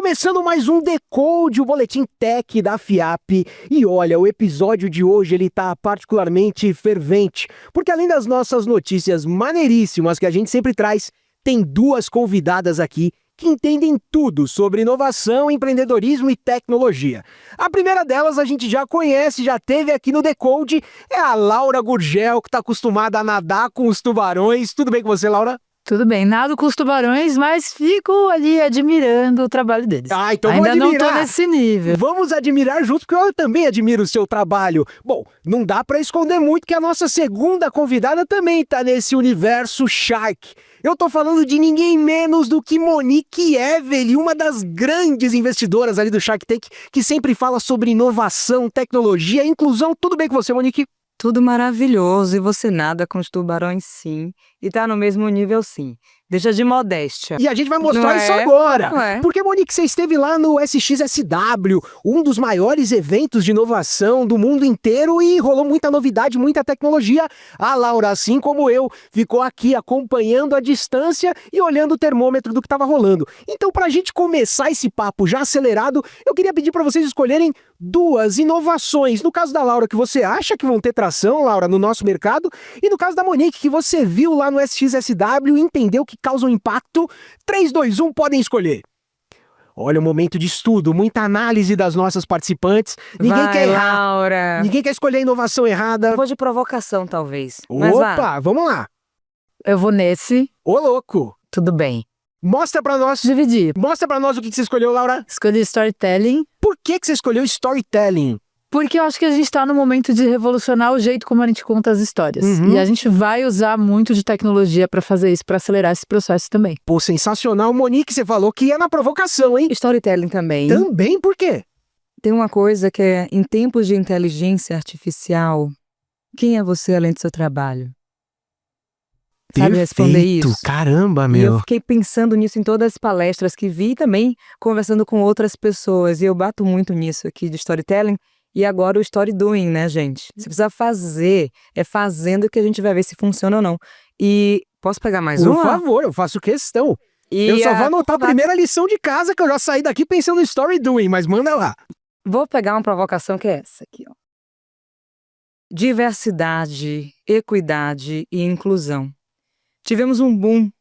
Começando mais um Decode, o boletim tech da FIAP. E olha, o episódio de hoje ele tá particularmente fervente, porque além das nossas notícias maneiríssimas que a gente sempre traz, tem duas convidadas aqui que entendem tudo sobre inovação, empreendedorismo e tecnologia. A primeira delas a gente já conhece, já teve aqui no Decode, é a Laura Gurgel, que está acostumada a nadar com os tubarões. Tudo bem com você, Laura? Tudo bem, nado com os tubarões, mas fico ali admirando o trabalho deles. Então ainda vamos admirar. Não tô nesse nível. Vamos admirar juntos, porque eu também admiro o seu trabalho. Bom, não dá para esconder muito que a nossa segunda convidada também tá nesse universo Shark. Eu tô falando de ninguém menos do que Monique Evelyn, uma das grandes investidoras ali do Shark Tank, que sempre fala sobre inovação, tecnologia, inclusão. Tudo bem com você, Monique? Tudo maravilhoso, e você nada com os tubarões, sim. E tá no mesmo nível, sim. Deixa de modéstia. E a gente vai mostrar Não isso é? agora. Não é? Porque, Monique, você esteve lá no SXSW, um dos maiores eventos de inovação do mundo inteiro, e rolou muita novidade, muita tecnologia. A Laura, assim como eu, ficou aqui acompanhando à distância e olhando o termômetro do que estava rolando. Então, para a gente começar esse papo já acelerado, eu queria pedir para vocês escolherem duas inovações. No caso da Laura, que você acha que vão ter tração, Laura, no nosso mercado, e no caso da Monique, que você viu lá no SXSW e entendeu que causam impacto. 3, 2, 1, podem escolher. Olha, o momento de estudo, muita análise das nossas participantes. Ninguém Vai, quer errar. Laura. Ninguém quer escolher a inovação errada. Eu vou de provocação, talvez. Mas Opa, vá. vamos lá. Eu vou nesse, Ô, louco. tudo bem. Mostra pra nós. Dividir. Mostra pra nós o que você escolheu, Laura. Escolhi storytelling, Por que você escolheu storytelling? porque eu acho que a gente tá no momento de revolucionar o jeito como a gente conta as histórias. Uhum. E a gente vai usar muito de tecnologia pra fazer isso, pra acelerar esse processo também. Pô, sensacional. Monique, você falou que é na provocação, hein? Storytelling também. Também por quê? Tem uma coisa que é, em tempos de inteligência artificial, quem é você além do seu trabalho? Sabe responder isso? Caramba, E eu fiquei pensando nisso em todas as palestras que vi, também conversando com outras pessoas. E eu bato muito nisso aqui de storytelling. E agora o story doing, né, gente? Você precisa fazer, é fazendo que a gente vai ver se funciona ou não. E posso pegar mais Por uma? favor, eu faço questão. E Eu só vou anotar a primeira lição de casa, que eu já saí daqui pensando em story doing, mas manda lá. Vou pegar uma provocação que é essa aqui, ó. Diversidade, equidade e inclusão. Tivemos um boom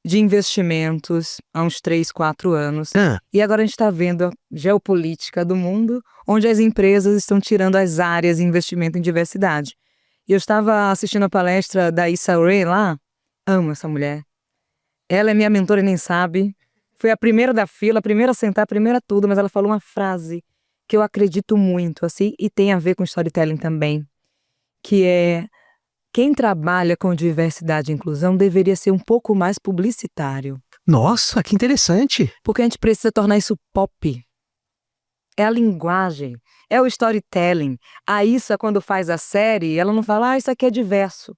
de investimentos há uns 3, 4 anos. E agora a gente está vendo a geopolítica do mundo, onde as empresas estão tirando as áreas de investimento em diversidade. E eu estava assistindo a palestra da Issa Rae lá. Amo essa mulher. Ela é minha mentora e nem sabe. Foi a primeira da fila, a primeira a sentar, a primeira tudo, mas ela falou uma frase que eu acredito muito, assim, e tem a ver com storytelling também, que é: quem trabalha com diversidade e inclusão deveria ser um pouco mais publicitário. Nossa, que interessante. Porque a gente precisa tornar isso pop. É a linguagem, é o storytelling. A Issa, quando faz a série, ela não fala, isso aqui é diverso.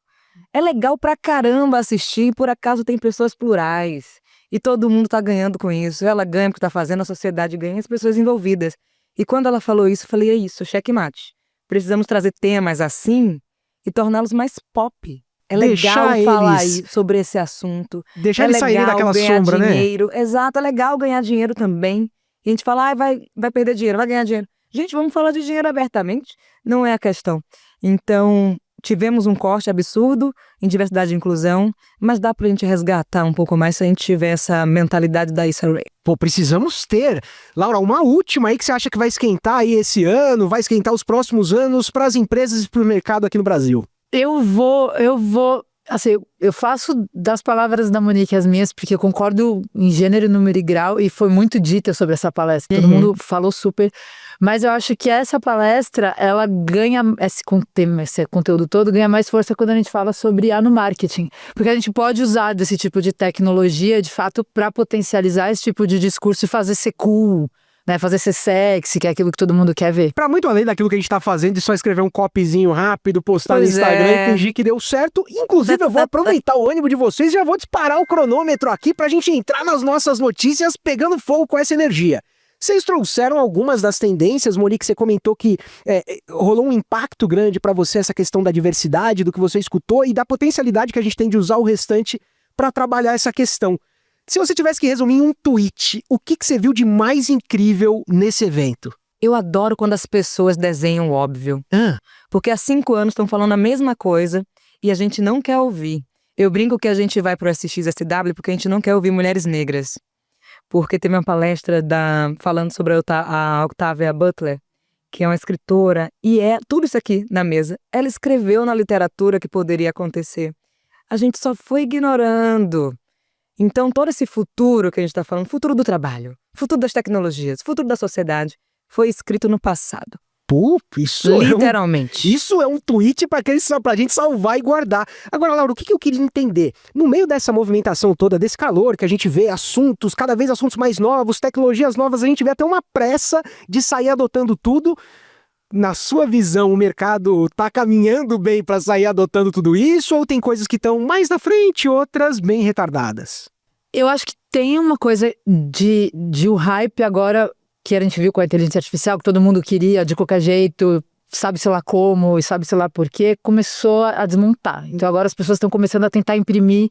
É legal pra caramba assistir, por acaso tem pessoas plurais. E todo mundo tá ganhando com isso. Ela ganha porque tá fazendo, a sociedade ganha, as pessoas envolvidas. E quando ela falou isso, eu falei, é isso, checkmate. Precisamos trazer temas assim e torná-los mais pop. É legal falar sobre esse assunto. Deixar eles saírem daquela sombra, dinheiro. Exato, é legal ganhar dinheiro também. E a gente fala, vai perder dinheiro, vai ganhar dinheiro. Gente, vamos falar de dinheiro abertamente. Não é a questão. Então, tivemos um corte absurdo em diversidade e inclusão, mas dá pra gente resgatar um pouco mais se a gente tiver essa mentalidade da Issa Rae. Pô, precisamos ter. Laura, uma última aí que você acha que vai esquentar aí esse ano, vai esquentar os próximos anos para as empresas e para o mercado aqui no Brasil. Eu vou, assim, eu faço das palavras da Monique as minhas, porque eu concordo em gênero, número e grau, e foi muito dita sobre essa palestra, todo mundo falou super, mas eu acho que essa palestra, ela ganha, esse conteúdo todo ganha mais força quando a gente fala sobre no marketing, porque a gente pode usar desse tipo de tecnologia, de fato, para potencializar esse tipo de discurso e fazer ser cool, né, fazer ser sexy, que é aquilo que todo mundo quer ver. Pra muito além daquilo que a gente tá fazendo, de só escrever um copyzinho rápido, postar no Instagram e fingir que deu certo. Inclusive, eu vou aproveitar o ânimo de vocês e já vou disparar o cronômetro aqui pra gente entrar nas nossas notícias pegando fogo com essa energia. Vocês trouxeram algumas das tendências, Monique, você comentou que rolou um impacto grande pra você essa questão da diversidade, do que você escutou e da potencialidade que a gente tem de usar o restante pra trabalhar essa questão. Se você tivesse que resumir em um tweet, o que você viu de mais incrível nesse evento? Eu adoro quando as pessoas desenham o óbvio. Porque há 5 anos estão falando a mesma coisa e a gente não quer ouvir. Eu brinco que a gente vai pro SXSW porque a gente não quer ouvir mulheres negras. Porque teve uma palestra falando sobre a Octavia Butler, que é uma escritora, e é tudo isso aqui na mesa. Ela escreveu na literatura que poderia acontecer. A gente só foi ignorando. Então, todo esse futuro que a gente está falando, futuro do trabalho, futuro das tecnologias, futuro da sociedade, foi escrito no passado. Pô, isso literalmente. Isso é um tweet pra gente salvar e guardar. Agora, Laura, o que eu queria entender? No meio dessa movimentação toda, desse calor que a gente vê cada vez assuntos mais novos, tecnologias novas, a gente vê até uma pressa de sair adotando tudo. Na sua visão, o mercado tá caminhando bem para sair adotando tudo isso, ou tem coisas que estão mais na frente, outras bem retardadas? Eu acho que tem uma coisa de o hype agora, que a gente viu com a inteligência artificial, que todo mundo queria de qualquer jeito, sabe-se lá como e sabe-se lá por quê, começou a desmontar. Então agora as pessoas estão começando a tentar imprimir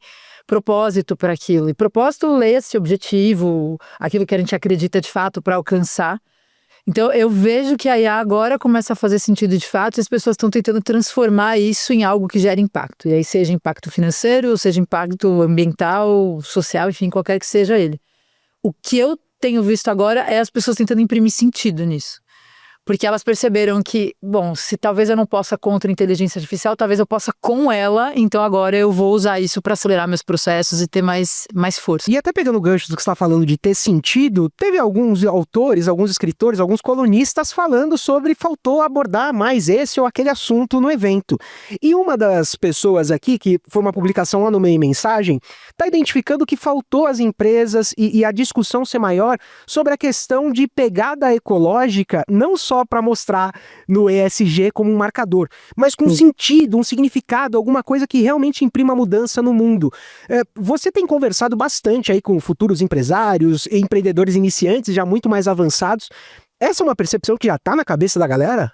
propósito para aquilo. E propósito lê esse objetivo, aquilo que a gente acredita de fato para alcançar. Então eu vejo que a IA agora começa a fazer sentido de fato e as pessoas estão tentando transformar isso em algo que gere impacto. E aí seja impacto financeiro, seja impacto ambiental, social, enfim, qualquer que seja ele. O que eu tenho visto agora é as pessoas tentando imprimir sentido nisso. Porque elas perceberam que, bom, se talvez eu não possa contra a inteligência artificial, talvez eu possa com ela, então agora eu vou usar isso para acelerar meus processos e ter mais força. E até pegando o gancho do que você está falando de ter sentido, teve alguns autores, alguns escritores, alguns colunistas falando sobre faltou abordar mais esse ou aquele assunto no evento. E uma das pessoas aqui, que foi uma publicação lá no Meio Mensagem, está identificando que faltou às empresas e a discussão ser maior sobre a questão de pegada ecológica, não só para mostrar no ESG como um marcador, mas com sentido, um significado, alguma coisa que realmente imprima mudança no mundo. Você tem conversado bastante aí com futuros empresários, empreendedores iniciantes já muito mais avançados. Essa é uma percepção que já está na cabeça da galera?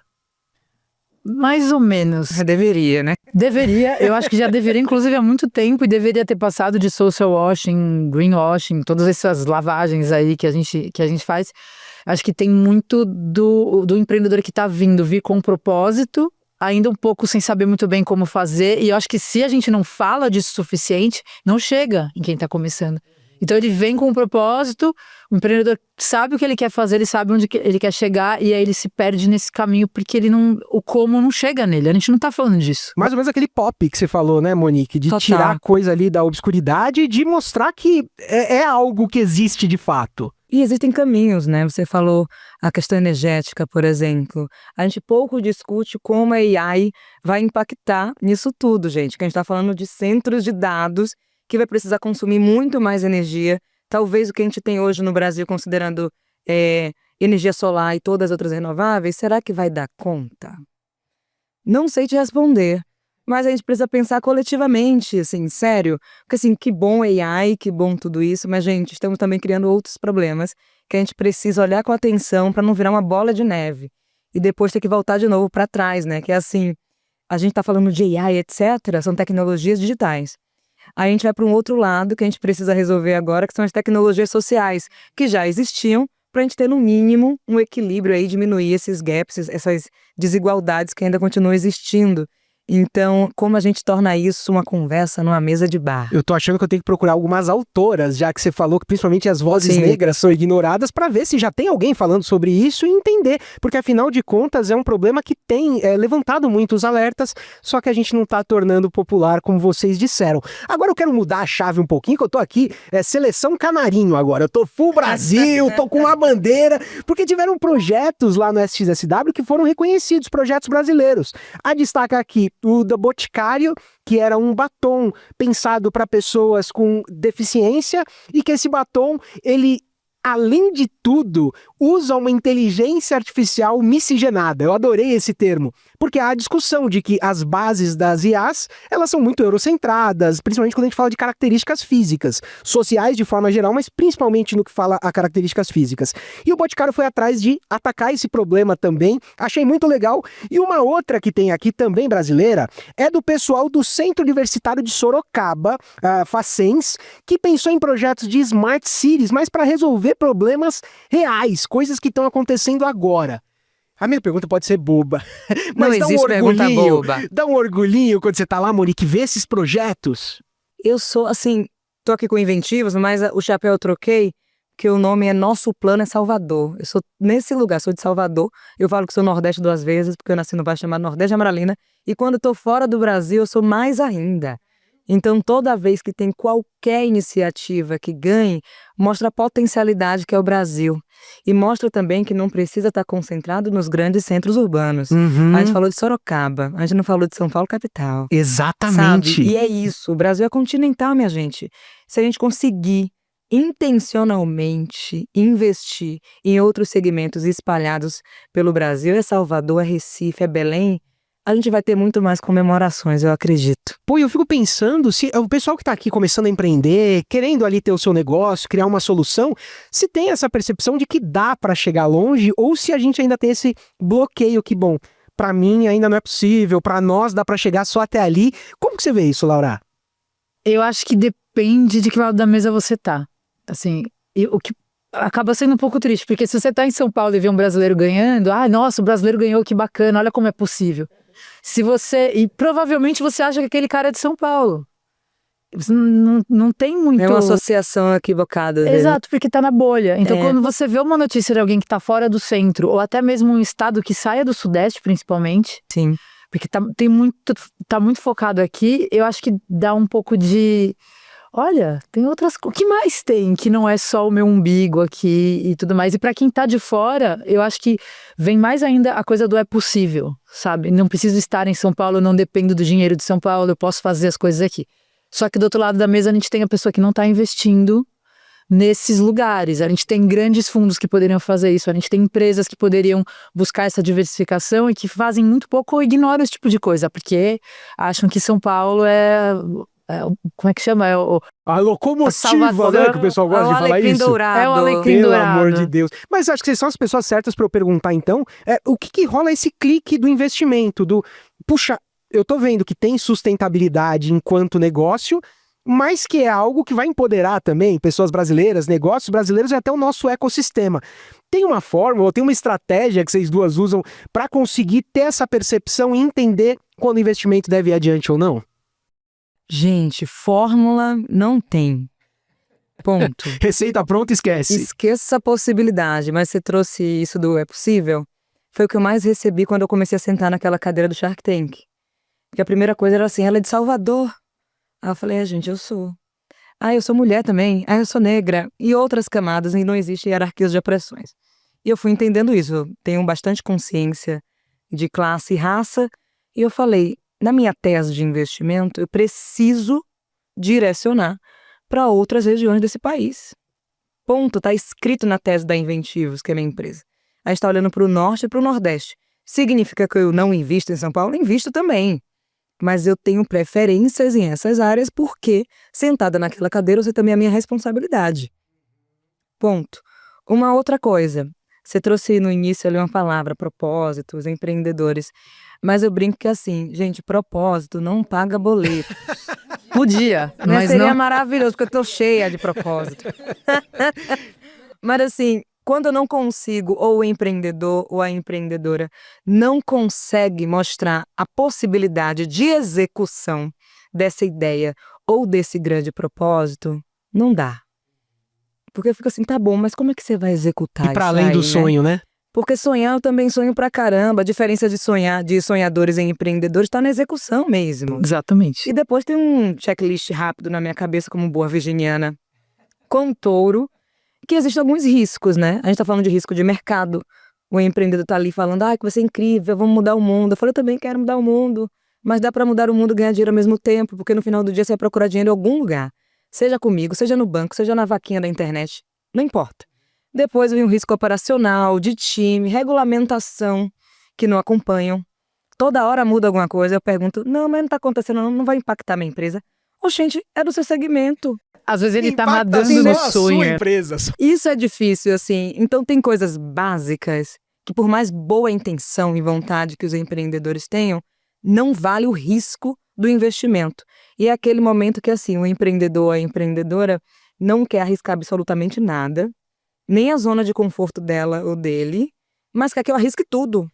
Mais ou menos. Deveria, né? Deveria, eu acho que já deveria, inclusive há muito tempo, e deveria ter passado de social washing, greenwashing, todas essas lavagens aí que a gente faz. Acho que tem muito do empreendedor que está vir com um propósito, ainda um pouco sem saber muito bem como fazer, e eu acho que se a gente não fala disso o suficiente, não chega em quem está começando. Então ele vem com um propósito, o empreendedor sabe o que ele quer fazer, ele sabe onde ele quer chegar, e aí ele se perde nesse caminho porque o como não chega nele, a gente não tá falando disso. Mais ou menos aquele pop que você falou, né, Monique? De Total. tirar a coisa ali da obscuridade e de mostrar que é algo que existe de fato. E existem caminhos, né? Você falou a questão energética, por exemplo. A gente pouco discute como a AI vai impactar nisso tudo, gente. Que a gente está falando de centros de dados que vai precisar consumir muito mais energia. Talvez o que a gente tem hoje no Brasil, considerando energia solar e todas as outras renováveis, será que vai dar conta? Não sei te responder. Mas a gente precisa pensar coletivamente, assim, sério. Porque, assim, que bom AI, que bom tudo isso, mas, gente, estamos também criando outros problemas que a gente precisa olhar com atenção para não virar uma bola de neve. E depois ter que voltar de novo para trás, né? Que é assim, a gente tá falando de AI, etc., são tecnologias digitais. Aí a gente vai para um outro lado que a gente precisa resolver agora, que são as tecnologias sociais, que já existiam, para a gente ter, no mínimo, um equilíbrio aí, diminuir esses gaps, essas desigualdades que ainda continuam existindo. Então, como a gente torna isso uma conversa numa mesa de bar? Eu tô achando que eu tenho que procurar algumas autoras, já que você falou que principalmente as vozes Sim. negras são ignoradas, para ver se já tem alguém falando sobre isso e entender. Porque, afinal de contas, é um problema que tem levantado muitos alertas, só que a gente não tá tornando popular, como vocês disseram. Agora eu quero mudar a chave um pouquinho, que eu tô aqui, seleção canarinho agora. Eu tô full Brasil, tô com uma bandeira, porque tiveram projetos lá no SXSW que foram reconhecidos, projetos brasileiros. A destaca aqui o do Boticário, que era um batom pensado para pessoas com deficiência e que esse batom, ele além de tudo, usa uma inteligência artificial miscigenada. Eu adorei esse termo, porque há a discussão de que as bases das IAs, elas são muito eurocentradas, principalmente quando a gente fala de características físicas, sociais de forma geral, mas principalmente no que fala a características físicas. E o Boticário foi atrás de atacar esse problema também, achei muito legal. E uma outra que tem aqui também brasileira é do pessoal do Centro Universitário de Sorocaba, Facens, que pensou em projetos de Smart Cities, mas para resolver problemas reais, coisas que estão acontecendo agora. A minha pergunta pode ser boba, mas Não dá um existe pergunta orgulhinho, boba. dá um orgulhinho quando você tá lá, Monique, ver esses projetos. Eu sou, assim, tô aqui com inventivos, mas o chapéu eu troquei, que o nome é Nosso Plano é Salvador. Eu sou nesse lugar, sou de Salvador. Eu falo que sou Nordeste 2 vezes, porque eu nasci no bairro chamado Nordeste de Amaralina. E quando eu tô fora do Brasil, eu sou mais ainda. Então, toda vez que tem qualquer iniciativa que ganhe, mostra a potencialidade que é o Brasil. E mostra também que não precisa estar concentrado nos grandes centros urbanos. A gente falou de Sorocaba, a gente não falou de São Paulo capital. Exatamente. Sabe? E é isso, o Brasil é continental, minha gente. Se a gente conseguir intencionalmente investir em outros segmentos espalhados pelo Brasil, é Salvador, é Recife, é Belém, a gente vai ter muito mais comemorações, eu acredito. Pô, eu fico pensando, se o pessoal que tá aqui começando a empreender, querendo ali ter o seu negócio, criar uma solução, se tem essa percepção de que dá para chegar longe, ou se a gente ainda tem esse bloqueio que, bom, para mim ainda não é possível, para nós dá para chegar só até ali. Como que você vê isso, Laura? Eu acho que depende de que lado da mesa você tá. Assim, o que acaba sendo um pouco triste, porque se você tá em São Paulo e vê um brasileiro ganhando, nossa, o brasileiro ganhou, que bacana, olha como é possível. E provavelmente você acha que aquele cara é de São Paulo. Não tem muito... É uma associação equivocada. Né? Exato, porque tá na bolha. Então, quando você vê uma notícia de alguém que tá fora do centro, ou até mesmo um estado que saia do Sudeste, principalmente, sim, porque tá muito focado aqui, eu acho que dá um pouco de... Olha, tem outras coisas. O que mais tem que não é só o meu umbigo aqui e tudo mais? E pra quem tá de fora, eu acho que vem mais ainda a coisa do é possível, sabe? Não preciso estar em São Paulo, não dependo do dinheiro de São Paulo, eu posso fazer as coisas aqui. Só que do outro lado da mesa a gente tem a pessoa que não tá investindo nesses lugares. A gente tem grandes fundos que poderiam fazer isso, a gente tem empresas que poderiam buscar essa diversificação e que fazem muito pouco ou ignoram esse tipo de coisa, porque acham que São Paulo como é que chama? A locomotiva, né? Que o pessoal gosta de falar isso. Dourado. É o alecrim Pelo dourado. amor de Deus. Mas acho que vocês são as pessoas certas para eu perguntar, então, o que rola esse clique do investimento, puxa, eu tô vendo que tem sustentabilidade enquanto negócio, mas que é algo que vai empoderar também pessoas brasileiras, negócios brasileiros e até o nosso ecossistema. Tem uma fórmula, tem uma estratégia que vocês duas usam para conseguir ter essa percepção e entender quando o investimento deve ir adiante ou não? Gente, fórmula não tem. Ponto. Receita pronta, esquece. Esqueça essa possibilidade, mas você trouxe isso do é possível? Foi o que eu mais recebi quando eu comecei a sentar naquela cadeira do Shark Tank. Porque a primeira coisa era assim, ela é de Salvador. Aí eu falei, gente, eu sou. Eu sou mulher também. Eu sou negra. E outras camadas, e não existe hierarquias de opressões. E eu fui entendendo isso. Eu tenho bastante consciência de classe e raça. E eu falei, na minha tese de investimento, eu preciso direcionar para outras regiões desse país. Ponto. Está escrito na tese da Inventivos, que é minha empresa. A gente está olhando para o norte e para o nordeste. Significa que eu não invisto em São Paulo? Invisto também. Mas eu tenho preferências em essas áreas porque, sentada naquela cadeira, você também é a minha responsabilidade. Ponto. Uma outra coisa. Você trouxe no início ali uma palavra, propósitos, empreendedores. Mas eu brinco que assim, gente, propósito não paga boletos. Podia, mas Seria não. maravilhoso, porque eu tô cheia de propósito. Mas assim, quando eu não consigo, ou o empreendedor ou a empreendedora não consegue mostrar a possibilidade de execução dessa ideia ou desse grande propósito, não dá. Porque eu fico assim, tá bom, mas como é que você vai executar isso? E para além do sonho, né? Porque sonhar eu também sonho pra caramba. A diferença de sonhar, de sonhadores e empreendedores, tá na execução mesmo. Exatamente. E depois tem um checklist rápido na minha cabeça, como boa virginiana, com touro, que existem alguns riscos, né? A gente tá falando de risco de mercado. O empreendedor tá ali falando, que vai ser incrível, vamos mudar o mundo. Eu falei, eu também quero mudar o mundo. Mas dá pra mudar o mundo e ganhar dinheiro ao mesmo tempo, porque no final do dia você vai procurar dinheiro em algum lugar. Seja comigo, seja no banco, seja na vaquinha da internet. Não importa. Depois vem o risco operacional, de time, regulamentação, que não acompanham. Toda hora muda alguma coisa, eu pergunto, não, mas não tá acontecendo, não vai impactar minha empresa. Gente, é do seu segmento. Às vezes ele tá Impacta nadando só no a sua sonho. empresa. Isso é difícil, assim. Então tem coisas básicas que, por mais boa intenção e vontade que os empreendedores tenham, não vale o risco do investimento. E é aquele momento que, assim, o empreendedor, a empreendedora não quer arriscar absolutamente nada, nem a zona de conforto dela ou dele, mas quer que eu arrisque tudo.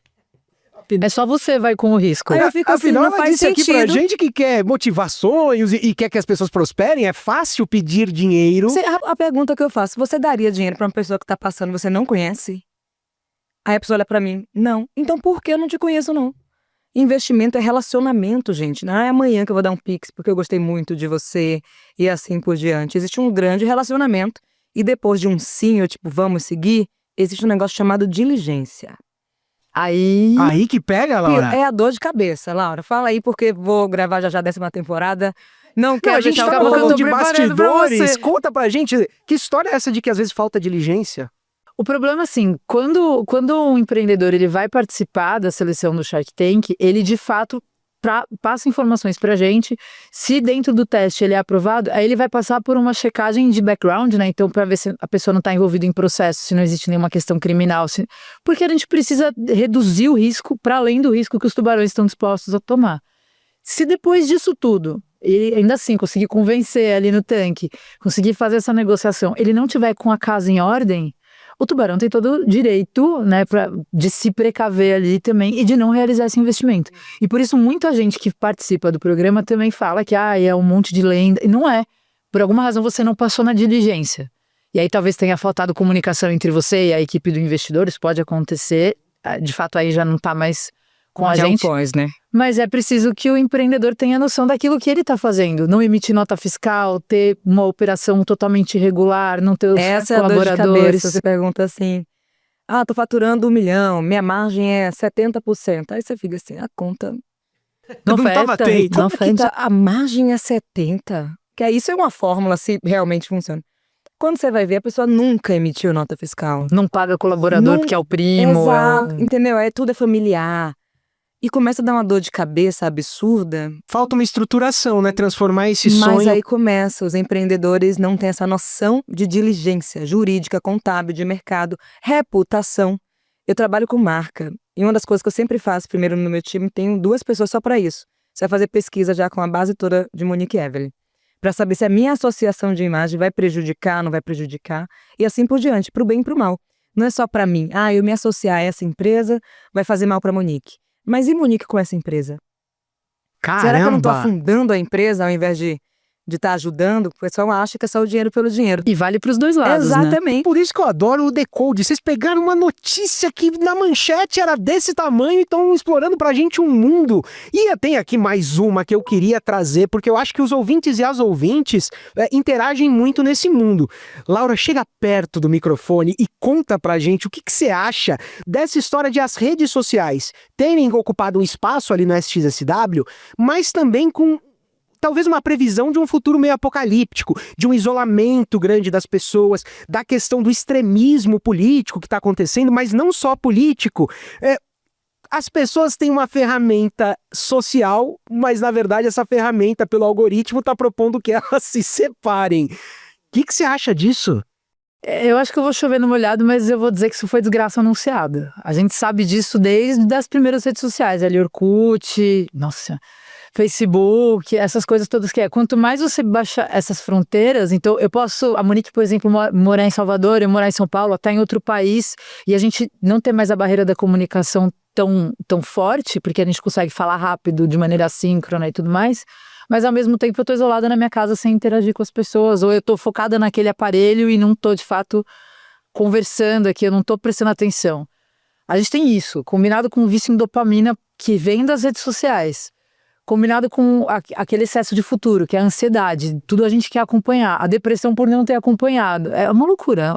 É só você vai com o risco. Aí eu fico assim, Afinal, não ela faz disse aqui pra sentido. gente que quer motivar sonhos e quer que as pessoas prosperem. É fácil pedir dinheiro. A pergunta que eu faço, você daria dinheiro pra uma pessoa que tá passando e você não conhece? Aí a pessoa olha pra mim, não. Então por que eu não te conheço, não? Investimento é relacionamento, gente. Não é amanhã que eu vou dar um pix porque eu gostei muito de você e assim por diante. Existe um grande relacionamento e depois de um sim, ou tipo, vamos seguir, existe um negócio chamado diligência. Aí Aí que pega, Laura. É a dor de cabeça, Laura. Fala aí porque vou gravar já a 10ª temporada. Não Não, quero a gente deixar tá o povo... falando de preparando pra bastidores. você. Conta pra gente, que história é essa de que às vezes falta diligência? o problema, assim, quando um empreendedor ele vai participar da seleção do Shark Tank, ele de fato passa informações pra gente. Se dentro do teste ele é aprovado, aí ele vai passar por uma checagem de background, né? Então, pra ver se a pessoa não tá envolvida em processo, se não existe nenhuma questão criminal. Porque a gente precisa reduzir o risco para além do risco que os tubarões estão dispostos a tomar. Se depois disso tudo, ele ainda assim conseguir convencer ali no tanque, conseguir fazer essa negociação, ele não tiver com a casa em ordem, o tubarão tem todo o direito, né, de se precaver ali também e de não realizar esse investimento. E por isso muita gente que participa do programa também fala que é um monte de lenda. E não é. Por alguma razão você não passou na diligência. E aí talvez tenha faltado comunicação entre você e a equipe do investidor, isso pode acontecer. De fato aí já não está mais com a gente. Pós, né? Mas é preciso que o empreendedor tenha noção daquilo que ele está fazendo. Não emitir nota fiscal, ter uma operação totalmente irregular, não ter os Essa é a dor de colaboradores. cabeça. Você pergunta assim, tô faturando 1 milhão, minha margem é 70%. Aí você fica assim, a conta... Não Não tava afeta, atento. não Como que afeta. a margem é 70%? Que isso é uma fórmula, se realmente funciona. Quando você vai ver, a pessoa nunca emitiu nota fiscal. Não paga colaborador Não- porque é o primo. Exato, entendeu? Tudo é familiar. E começa a dar uma dor de cabeça absurda. Falta uma estruturação, né? Transformar esse Mas sonho... aí começa, os empreendedores não têm essa noção de diligência jurídica, contábil, de mercado, reputação. Eu trabalho com marca. E uma das coisas que eu sempre faço, primeiro no meu time, tenho 2 pessoas só para isso. Você vai fazer pesquisa já com a base toda de Monique Evelyn. Para saber se a minha associação de imagem vai prejudicar, não vai prejudicar. E assim por diante, para o bem e para o mal. Não é só para mim. Eu me associar a essa empresa vai fazer mal para Monique. Mas e Monique com essa empresa? Caramba! Será que eu não tô afundando a empresa ao invés de estar ajudando? O pessoal acha que é só o dinheiro pelo dinheiro. E vale para os dois lados, né? Exatamente. Por isso que eu adoro o Decode. Vocês pegaram uma notícia que na manchete era desse tamanho e estão explorando pra gente um mundo. E tem aqui mais uma que eu queria trazer, porque eu acho que os ouvintes e as ouvintes interagem muito nesse mundo. Laura, chega perto do microfone e conta pra gente o que você acha dessa história de as redes sociais terem ocupado um espaço ali no SXSW, mas também com... talvez uma previsão de um futuro meio apocalíptico, de um isolamento grande das pessoas, da questão do extremismo político que está acontecendo, mas não só político. As pessoas têm uma ferramenta social, mas na verdade essa ferramenta, pelo algoritmo, está propondo que elas se separem. O que você acha disso? Eu acho que eu vou chover no molhado, mas eu vou dizer que isso foi desgraça anunciada. A gente sabe disso desde as primeiras redes sociais, ali Orkut, nossa... Facebook, essas coisas todas que quanto mais você baixa essas fronteiras, então a Monique, por exemplo, morar em Salvador, eu morar em São Paulo, até em outro país, e a gente não ter mais a barreira da comunicação tão forte, porque a gente consegue falar rápido, de maneira assíncrona e tudo mais, mas ao mesmo tempo eu tô isolada na minha casa sem interagir com as pessoas, ou eu tô focada naquele aparelho e não tô de fato conversando aqui, eu não tô prestando atenção. A gente tem isso, combinado com o vício em dopamina que vem das redes sociais. Combinado com aquele excesso de futuro, que é a ansiedade. Tudo a gente quer acompanhar. A depressão por não ter acompanhado. É uma loucura.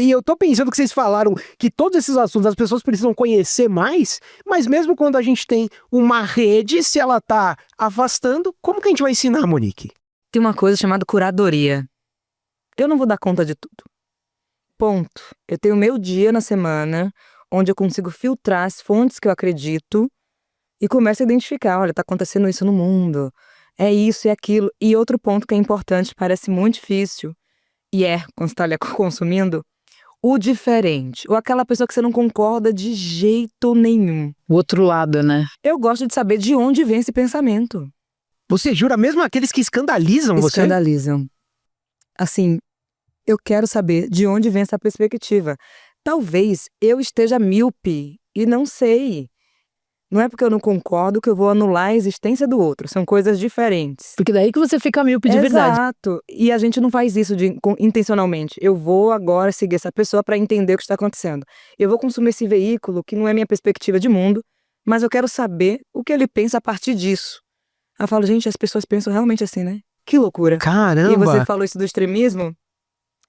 E eu tô pensando que vocês falaram que todos esses assuntos as pessoas precisam conhecer mais, mas mesmo quando a gente tem uma rede, se ela tá afastando, como que a gente vai ensinar, Monique? Tem uma coisa chamada curadoria. Eu não vou dar conta de tudo. Ponto. Eu tenho meu dia na semana, onde eu consigo filtrar as fontes que eu acredito e começo a identificar, olha, tá acontecendo isso no mundo, é isso e aquilo. E outro ponto que é importante, parece muito difícil, e quando você tá ali consumindo, o diferente, ou aquela pessoa que você não concorda de jeito nenhum. O outro lado, né? Eu gosto de saber de onde vem esse pensamento. Você jura mesmo aqueles que escandalizam você? Escandalizam. Assim, eu quero saber de onde vem essa perspectiva. Talvez eu esteja míope e não sei. Não é porque eu não concordo que eu vou anular a existência do outro. São coisas diferentes. Porque daí que você fica míope de verdade. Exato. E a gente não faz isso intencionalmente. Eu vou agora seguir essa pessoa para entender o que está acontecendo. Eu vou consumir esse veículo que não é minha perspectiva de mundo, mas eu quero saber o que ele pensa a partir disso. Eu falo, gente, as pessoas pensam realmente assim, né? Que loucura. Caramba! E você falou isso do extremismo?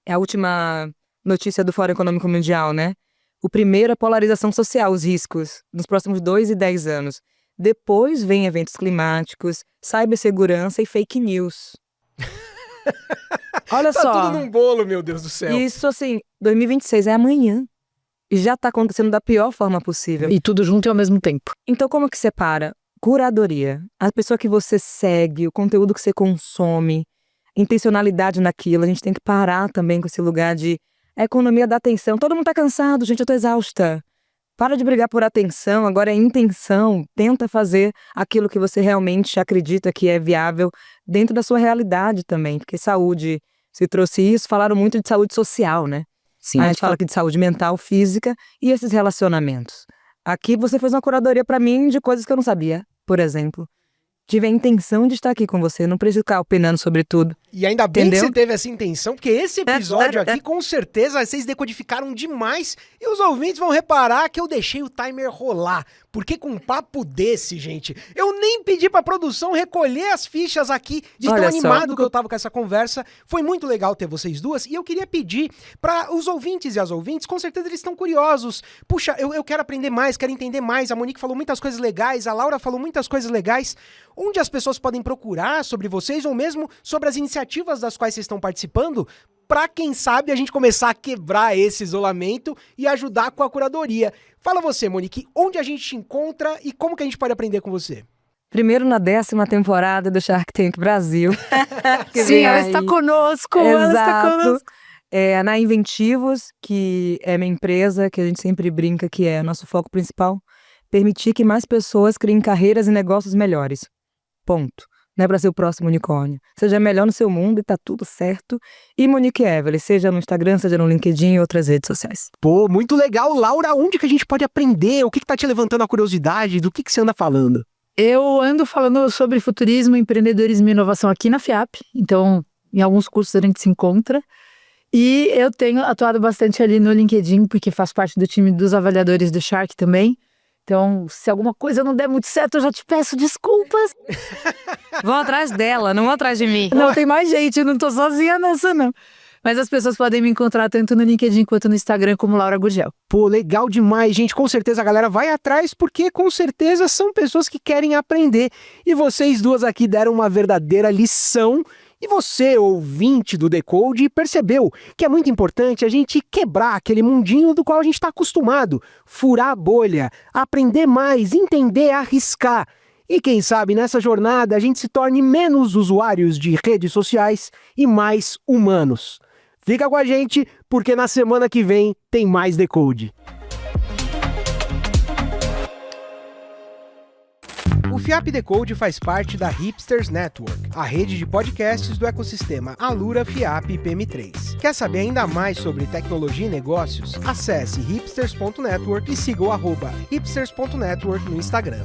É a última notícia do Fórum Econômico Mundial, né? O primeiro é polarização social, os riscos, nos próximos 2 e 10 anos. Depois vem eventos climáticos, cibersegurança e fake news. Olha Tá só. tudo num bolo, meu Deus do céu. Isso, assim, 2026 é amanhã. E já tá acontecendo da pior forma possível. E tudo junto e ao mesmo tempo. Então, como que separa? Curadoria. A pessoa que você segue, o conteúdo que você consome, intencionalidade naquilo. A gente tem que parar também com esse lugar de a economia da atenção. Todo mundo tá cansado, gente, eu tô exausta. Para de brigar por atenção, agora é intenção. Tenta fazer aquilo que você realmente acredita que é viável dentro da sua realidade também. Porque saúde, se trouxe isso, falaram muito de saúde social, né? Sim. A gente fala aqui de saúde mental, física e esses relacionamentos. Aqui você fez uma curadoria pra mim de coisas que eu não sabia, por exemplo. Tive a intenção de estar aqui com você, não preciso ficar opinando sobre tudo. E ainda bem Entendeu? que você teve essa intenção, porque esse episódio aqui, com certeza, vocês decodificaram demais e os ouvintes vão reparar que eu deixei o timer rolar. Porque com um papo desse, gente, eu nem pedi pra produção recolher as fichas aqui de tão Olha animado só. que eu tava com essa conversa. Foi muito legal ter vocês duas e eu queria pedir pra os ouvintes e as ouvintes, com certeza eles estão curiosos. Puxa, eu quero aprender mais, quero entender mais. A Monique falou muitas coisas legais, a Laura falou muitas coisas legais. Onde as pessoas podem procurar sobre vocês ou mesmo sobre as iniciativas das quais vocês estão participando, para quem sabe a gente começar a quebrar esse isolamento e ajudar com a curadoria. Fala você, Monique, onde a gente te encontra e como que a gente pode aprender com você? Primeiro na 10ª temporada do Shark Tank Brasil. que Sim, vem ela aí. está conosco. Ela está Exato. conosco. É, na Inventivos, que é minha empresa, que a gente sempre brinca que é nosso foco principal, permitir que mais pessoas criem carreiras e negócios melhores. Ponto. Não é para ser o próximo unicórnio. Seja melhor no seu mundo e tá tudo certo. E Monique Evelyn, seja no Instagram, seja no LinkedIn e outras redes sociais. Pô, muito legal. Laura, onde que a gente pode aprender? O que tá te levantando a curiosidade? Do que você anda falando? Eu ando falando sobre futurismo, empreendedorismo e inovação aqui na FIAP. Então, em alguns cursos a gente se encontra. E eu tenho atuado bastante ali no LinkedIn, porque faço parte do time dos avaliadores do Shark também. Então, se alguma coisa não der muito certo, eu já te peço desculpas. Vão atrás dela, não vão atrás de mim. Não, tem mais gente, eu não tô sozinha nessa, não. Mas as pessoas podem me encontrar tanto no LinkedIn quanto no Instagram como Laura Gurgel. Pô, legal demais, gente. Com certeza a galera vai atrás, porque com certeza são pessoas que querem aprender. E vocês duas aqui deram uma verdadeira lição. E você, ouvinte do Decode, percebeu que é muito importante a gente quebrar aquele mundinho do qual a gente está acostumado, furar a bolha, aprender mais, entender, arriscar. E quem sabe nessa jornada a gente se torne menos usuários de redes sociais e mais humanos. Fica com a gente, porque na semana que vem tem mais Decode. O FIAP Decode faz parte da Hipsters Network, a rede de podcasts do ecossistema Alura, FIAP e PM3. Quer saber ainda mais sobre tecnologia e negócios? Acesse hipsters.network e siga o @hipsters.network no Instagram.